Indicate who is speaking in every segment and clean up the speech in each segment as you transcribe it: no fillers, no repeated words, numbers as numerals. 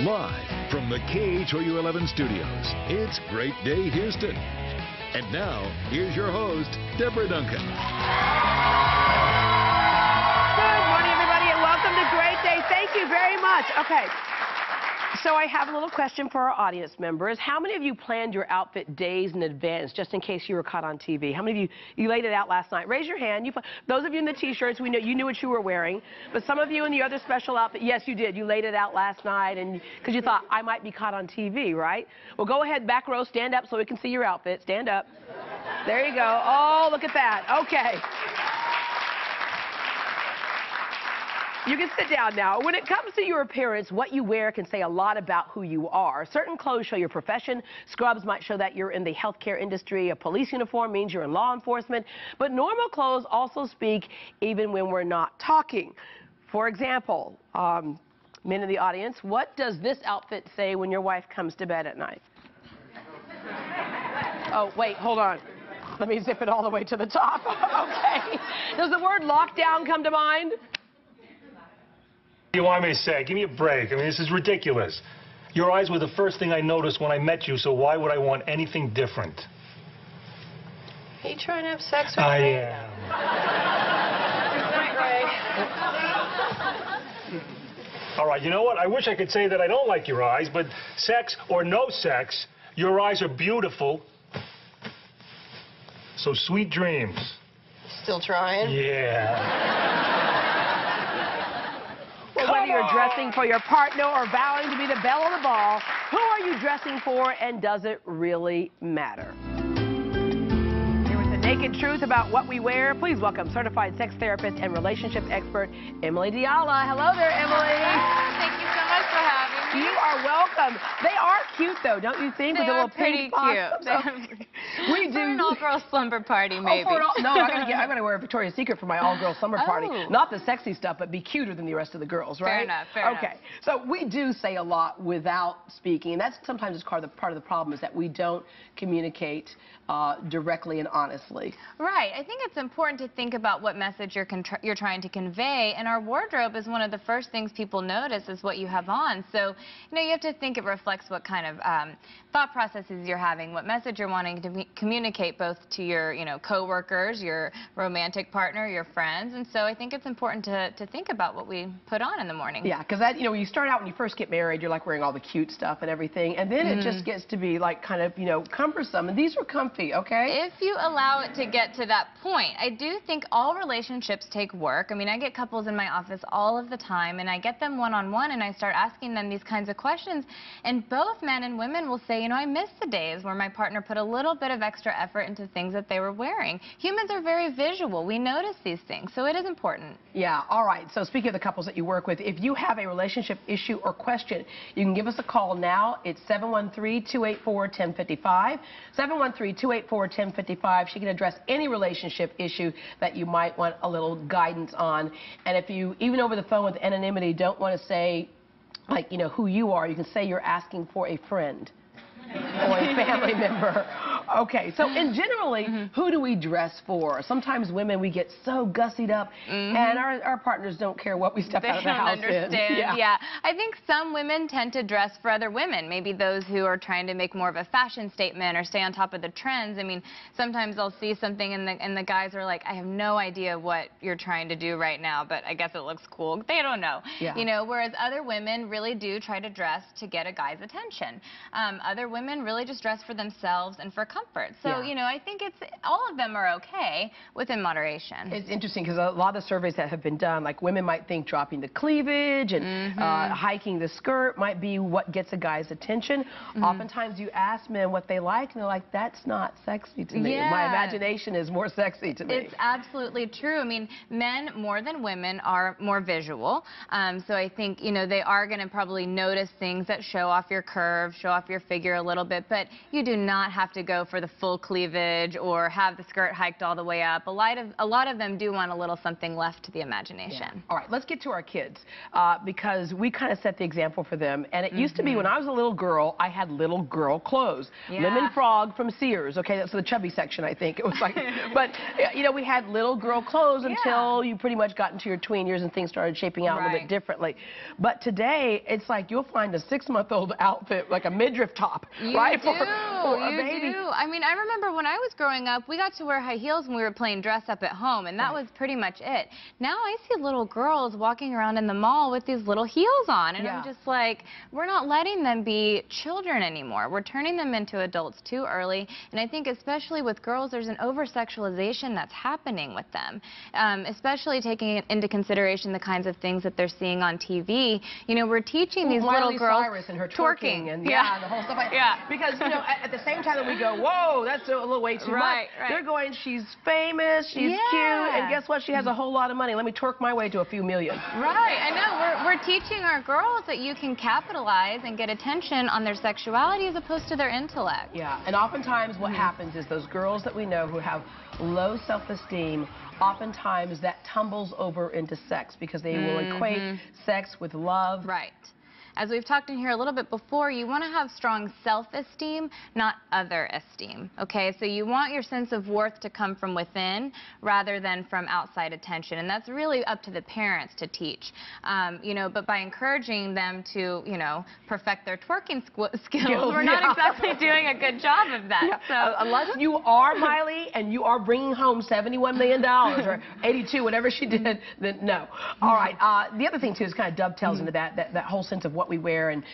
Speaker 1: Live from the KHOU11 studios, it's Great Day Houston. And now, here's your host, Deborah Duncan.
Speaker 2: Good morning, everybody, and welcome to Great Day. Thank you very much. Okay, so I have a little question for our audience members. How many of you planned your outfit days in advance, just in case you were caught on TV? How many of you laid it out last night? Raise your hand. Those of you in the T-shirts, we know you knew what you were wearing. But some of you in the other special outfit, yes, you did. You laid it out last night, and because you thought, I might be caught on TV, right? Well, go ahead, back row, stand up so we can see your outfit. Stand up. There you go. Oh, look at that. Okay. You can sit down now. When it comes to your appearance, what you wear can say a lot about who you are. Certain clothes show your profession. Scrubs might show that you're in the healthcare industry. A police uniform means you're in law enforcement. But normal clothes also speak even when we're not talking. For example, men in the audience, what does this outfit say when your wife comes to bed at night? Oh, wait, hold on. Let me zip it all the way to the top. Okay. Does the word lockdown come to mind?
Speaker 3: What do you want me to say? Give me a break. I mean, this is ridiculous. Your eyes were the first thing I noticed when I met you, so why would I want anything different?
Speaker 2: Are you trying to have sex with me?
Speaker 3: I am.
Speaker 2: Good night, Ray.
Speaker 3: All right, you know what? I wish I could say that I don't like your eyes, but sex or no sex, your eyes are beautiful. So sweet dreams.
Speaker 2: Still trying?
Speaker 3: Yeah.
Speaker 2: Well, whether you're dressing for your partner or vowing to be the belle of the ball, who are you dressing for, and does it really matter? Here with the naked truth about what we wear, please welcome certified sex therapist and relationship expert, Emily Diala. Hello there, Emily.
Speaker 4: Thank you so much for having me.
Speaker 2: You are welcome. They are cute, though, don't you think?
Speaker 4: They
Speaker 2: with the
Speaker 4: are
Speaker 2: little
Speaker 4: pretty
Speaker 2: pink
Speaker 4: cute.
Speaker 2: We do.
Speaker 4: For an all-girl slumber party, maybe.
Speaker 2: No, I'm gonna wear a Victoria's Secret for my all-girl summer party.
Speaker 4: Oh.
Speaker 2: Not the sexy stuff, but be cuter than the rest of the girls, right?
Speaker 4: Fair enough. Fair enough.
Speaker 2: Okay. So we do say a lot without speaking, and that's sometimes part of the problem is that we don't communicate directly and honestly.
Speaker 4: Right. I think it's important to think about what message you're trying to convey, and our wardrobe is one of the first things people notice is what you have on. So, you have to think it reflects what kind of thought processes you're having, what message you're wanting to communicate both to your, co-workers, your romantic partner, your friends. And so I think it's important to think about what we put on in the morning.
Speaker 2: Yeah, because that, when you start out, when you first get married, you're like wearing all the cute stuff and everything, and then it just gets to be like kind of, cumbersome. And these are comfy, okay?
Speaker 4: If you allow it to get to that point, I do think all relationships take work. I mean, I get couples in my office all of the time, and I get them one-on-one, and I start asking them these kinds of questions, and both men and women will say, I miss the days where my partner put a little bit of extra effort into things that they were wearing. Humans are very visual. We notice these things, so it is important.
Speaker 2: Yeah, all right. So speaking of the couples that you work with, if you have a relationship issue or question, you can give us a call now. It's 713-284-1055. 713-284-1055. She can address any relationship issue that you might want a little guidance on. And if you, even over the phone with anonymity, don't want to say, who you are, you can say you're asking for a friend or a family member. Okay, so generally, who do we dress for? Sometimes women, we get so gussied up, and our partners don't care what we step out of the house in.
Speaker 4: They don't understand. Yeah. I think some women tend to dress for other women, maybe those who are trying to make more of a fashion statement or stay on top of the trends. I mean, sometimes I'll see something and the guys are like, I have no idea what you're trying to do right now, but I guess it looks cool. They don't know. Yeah. Whereas other women really do try to dress to get a guy's attention. Other women really just dress for themselves and for comfort. So, I think all of them are okay within moderation.
Speaker 2: It's interesting because a lot of the surveys that have been done, like women might think dropping the cleavage and hiking the skirt might be what gets a guy's attention. Oftentimes you ask men what they like, and they're like, that's not sexy to me.
Speaker 4: Yeah.
Speaker 2: My imagination is more sexy to me.
Speaker 4: It's absolutely true. I mean, men more than women are more visual. So I think, they are going to probably notice things that show off your curves, show off your figure a little bit, but you do not have to go for the full cleavage or have the skirt hiked all the way up. A lot of them do want a little something left to the imagination.
Speaker 2: Yeah. All right, let's get to our kids because we kind of set the example for them. And it used to be when I was a little girl, I had little girl clothes.
Speaker 4: Yeah.
Speaker 2: Lemon Frog from Sears. Okay, that's the chubby section, I think. It was like, but you know, we had little girl clothes until you pretty much got into your tween years and things started shaping out a little bit differently. But today, it's like you'll find a 6-month-old outfit, like a midriff top, right?
Speaker 4: You
Speaker 2: baby.
Speaker 4: do. I mean, I remember when I was growing up, we got to wear high heels when we were playing dress up at home, and that was pretty much it. Now I see little girls walking around in the mall with these little heels on, and I'm just like, we're not letting them be children anymore. We're turning them into adults too early, and I think especially with girls, there's an over-sexualization that's happening with them, especially taking into consideration the kinds of things that they're seeing on TV. You know, we're teaching these little girls
Speaker 2: Cyrus and her twerking and the whole stuff like
Speaker 4: that.
Speaker 2: Because, you know, at the same time that we go, whoa, that's a little way too much, they're going, she's famous, she's cute, and guess what? She has a whole lot of money. Let me twerk my way to a few million.
Speaker 4: Right, I know. We're teaching our girls that you can capitalize and get attention on their sexuality as opposed to their intellect.
Speaker 2: Yeah, and oftentimes what happens is those girls that we know who have low self-esteem, oftentimes that tumbles over into sex because they will equate sex with love.
Speaker 4: Right. As we've talked in here a little bit before, you want to have strong self-esteem, not other esteem, okay? So you want your sense of worth to come from within rather than from outside attention, and that's really up to the parents to teach. You know, but by encouraging them to, you know, perfect their twerking skills, we're not exactly doing a good job of that. So
Speaker 2: unless you are Miley and you are bringing home $71 million or 82, whatever she did, then no. All right, the other thing too is kind of dovetails into that whole sense of what we wear and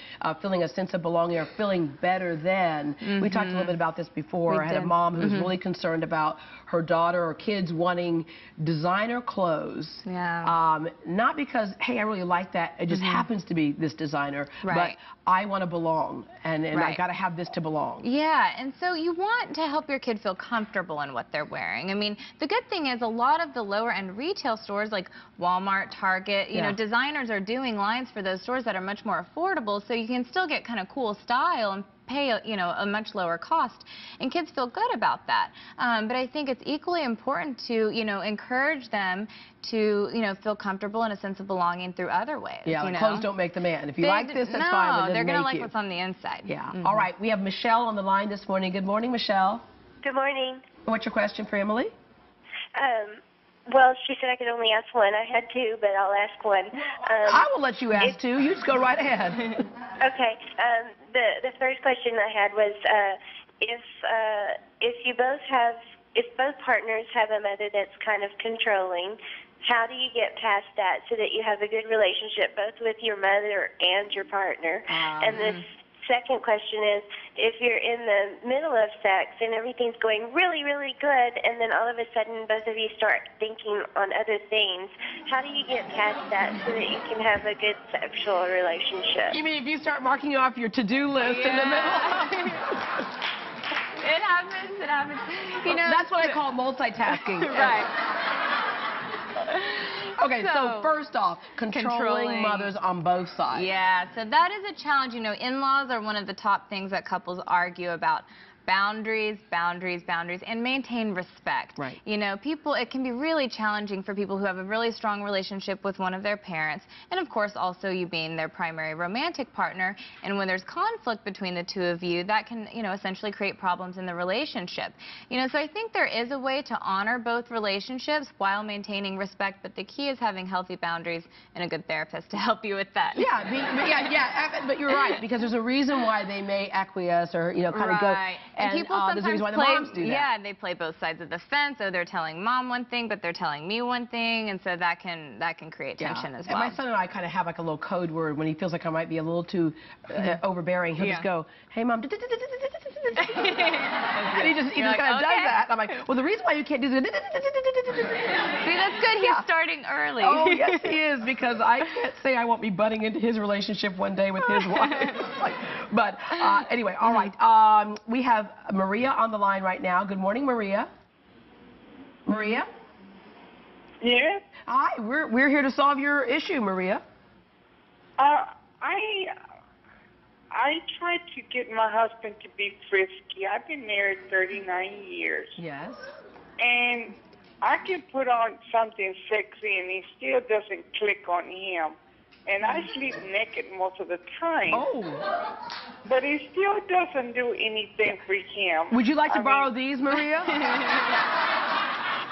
Speaker 2: feeling a sense of belonging or feeling better than. We talked a little bit about this before. I had a mom who was really concerned about her daughter or kids wanting designer clothes. Not because, hey, I really like that. It just happens to be this designer. But I want to belong, and I got to have this to belong.
Speaker 4: Yeah, and so you want to help your kid feel comfortable in what they're wearing. I mean, the good thing is a lot of the lower-end retail stores like Walmart, Target, you know, designers are doing lines for those stores that are much more affordable, so you can still get kind of cool style and pay, you know, a much lower cost, and kids feel good about that. But I think it's equally important to, you know, encourage them to, you know, feel comfortable and a sense of belonging through other ways.
Speaker 2: Yeah, like clothes don't make the man. If you like this, that's fine.
Speaker 4: No, they're going to like what's on the inside.
Speaker 2: Yeah. All right, we have Michelle on the line this morning. Good morning, Michelle.
Speaker 5: Good morning.
Speaker 2: What's your question for Emily?
Speaker 5: Well, she said I could only ask one. I had two, but I'll ask one.
Speaker 2: I will let you ask two. You just go right ahead.
Speaker 5: Okay. The first question I had was if both partners have a mother that's kind of controlling, how do you get past that so that you have a good relationship both with your mother and your partner? And the second question is, if you're in the middle of sex and everything's going really, really good, and then all of a sudden both of you start thinking on other things, how do you get past that so that you can have a good sexual relationship?
Speaker 2: You mean if you start marking off your to-do list in the middle?
Speaker 4: It happens, it happens. You know,
Speaker 2: that's what I call multitasking. Okay, so first off, controlling mothers on both sides.
Speaker 4: Yeah, so that is a challenge. You know, in-laws are one of the top things that couples argue about. Boundaries, boundaries, boundaries, and maintain respect.
Speaker 2: Right.
Speaker 4: You know, it can be really challenging for people who have a really strong relationship with one of their parents, and of course also you being their primary romantic partner, and when there's conflict between the two of you, that can, you know, essentially create problems in the relationship. You know, so I think there is a way to honor both relationships while maintaining respect, but the key is having healthy boundaries and a good therapist to help you with that.
Speaker 2: Yeah, but you're right, because there's a reason why they may acquiesce or, you know, kind of go.
Speaker 4: And people sometimes
Speaker 2: there's a reason why the moms do that.
Speaker 4: Yeah, they play both sides of the fence. So they're telling mom one thing, but they're telling me one thing, and so that can create tension as well.
Speaker 2: And my son and I kind of have like a little code word when he feels like I might be a little too overbearing. He'll just go, "Hey, mom." And he just kind of does that. I'm like, well, the reason why you can't do this.
Speaker 4: See, that's good. He's starting early.
Speaker 2: Oh, yes, he is, because I can't say I won't be butting into his relationship one day with his wife. But anyway, all right. We have Maria on the line right now. Good morning, Maria. Maria?
Speaker 6: Yeah?
Speaker 2: Hi, we're here to solve your issue, Maria.
Speaker 6: I I try to get my husband to be frisky. I've been married 39 years.
Speaker 2: Yes.
Speaker 6: And I can put on something sexy and he still doesn't click on him. And I sleep naked most of the time.
Speaker 2: Oh.
Speaker 6: But he still doesn't do anything for him.
Speaker 2: Would you like to borrow these, Maria?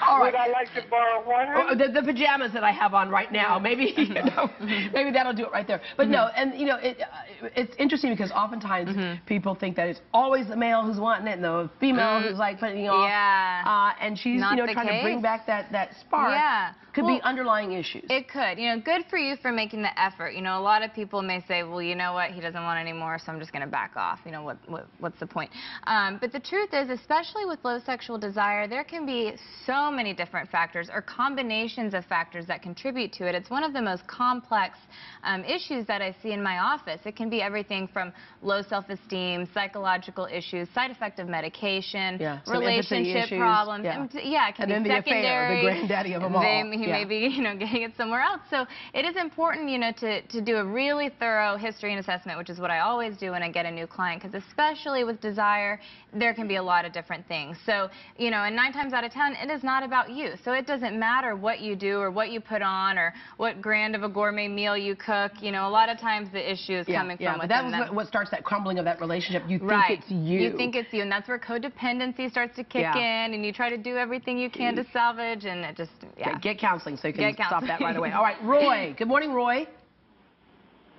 Speaker 2: All right.
Speaker 6: Would I like to borrow one?
Speaker 2: Oh, the pajamas that I have on right now. Maybe, maybe that'll do it right there. But no, and it's interesting because oftentimes people think that it's always the male who's wanting it and the female who's like putting it off.
Speaker 4: Yeah.
Speaker 2: And she's,
Speaker 4: Not the
Speaker 2: trying
Speaker 4: case.
Speaker 2: to bring back that spark.
Speaker 4: Yeah.
Speaker 2: Could be underlying issues.
Speaker 4: It could. Good for you for making the effort. A lot of people may say, well, you know what, he doesn't want any more, so I'm just going to back off. What's the point? But the truth is, especially with low sexual desire, there can be so many different factors or combinations of factors that contribute to it. It's one of the most complex issues that I see in my office. It can be everything from low self-esteem, psychological issues, side effect of medication, relationship problems.
Speaker 2: Yeah.
Speaker 4: It can
Speaker 2: and
Speaker 4: be
Speaker 2: then
Speaker 4: secondary.
Speaker 2: The granddaddy of them all.
Speaker 4: He may be, getting it somewhere else. So it is important, to do a really thorough history and assessment, which is what I always do when I get a new client, because especially with desire, there can be a lot of different things. So, and 9 times out of 10, it is not about you. So it doesn't matter what you do or what you put on or what grand of a gourmet meal you cook. A lot of times the issue is coming from within them.
Speaker 2: That's what starts that crumbling of that relationship. You think it's you.
Speaker 4: You think it's you, and that's where codependency starts to kick in, and you try to do everything you can to salvage, and it just,
Speaker 2: Get counseling so you can stop that right away. All right, Roy. Good morning, Roy.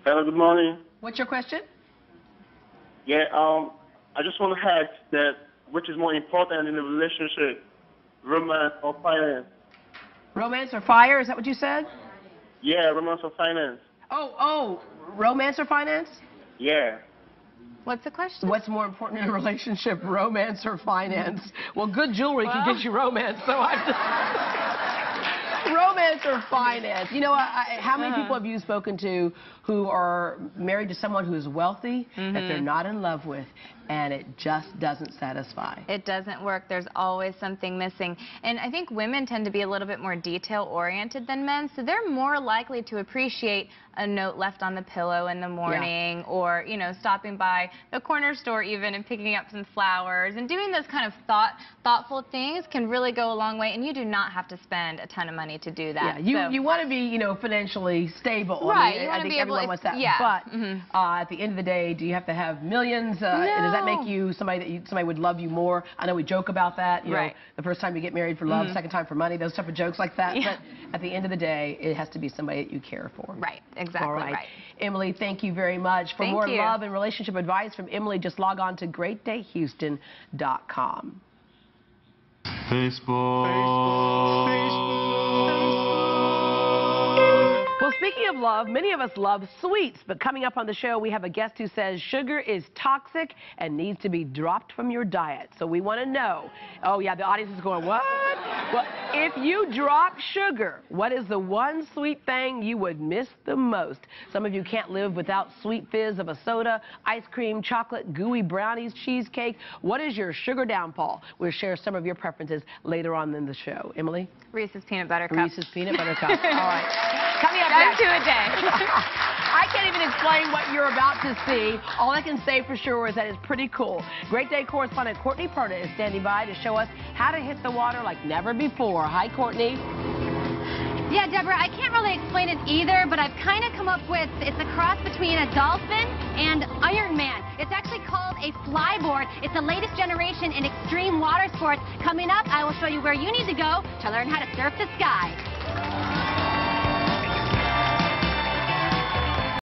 Speaker 7: Hello, good morning.
Speaker 2: What's your question?
Speaker 7: Yeah, I just want to ask that which is more important in a relationship, romance or finance?
Speaker 2: Romance or fire? Is that what you said?
Speaker 7: Yeah, romance or finance.
Speaker 2: Oh, romance or finance?
Speaker 7: Yeah.
Speaker 4: What's the question?
Speaker 2: What's more important in a relationship, romance or finance? Well, good jewelry can get you romance, so romance or finance? How many people have you spoken to who are married to someone who is wealthy that they're not in love with, and it just doesn't satisfy?
Speaker 4: It doesn't work. There's always something missing. And I think women tend to be a little bit more detail-oriented than men, so they're more likely to appreciate a note left on the pillow in the morning, or, stopping by the corner store even and picking up some flowers, and doing those kind of thoughtful things can really go a long way, and you do not have to spend a ton of money to do that.
Speaker 2: Yeah, you want to be, financially stable.
Speaker 4: Right,
Speaker 2: I think everyone wants that. But at the end of the day, do you have to have millions?
Speaker 4: No.
Speaker 2: Does that make you somebody that somebody would love you more? I know we joke about that. You know, the first time you get married for love, second time for money, those type of jokes like that. But at the end of the day, it has to be somebody that you care for.
Speaker 4: Right, exactly.
Speaker 2: All right. Emily, thank you very much. For more love and relationship advice from Emily, just log on to greatdayhouston.com. Well, speaking of love, many of us love sweets, but coming up on the show, we have a guest who says sugar is toxic and needs to be dropped from your diet. So we want to know. Oh, yeah, the audience is going, what? Well, if you drop sugar, what is the one sweet thing you would miss the most? Some of you can't live without sweet fizz of a soda, ice cream, chocolate, gooey brownies, cheesecake. What is your sugar downfall? We'll share some of your preferences later on in the show. Emily?
Speaker 4: Reese's Peanut Butter Cup.
Speaker 2: Reese's Peanut Butter Cup. All right. Coming up
Speaker 4: next. 2 a day.
Speaker 2: I can't even explain what you're about to see. All I can say for sure is that it's pretty cool. Great Day correspondent Courtney Perna is standing by to show us how to hit the water like never before. Hi, Courtney.
Speaker 8: Yeah, Deborah, I can't really explain it either, but I've kind of come up with, it's a cross between a dolphin and Iron Man. It's actually called a flyboard. It's the latest generation in extreme water sports. Coming up, I will show you where you need to go to learn how to surf the sky.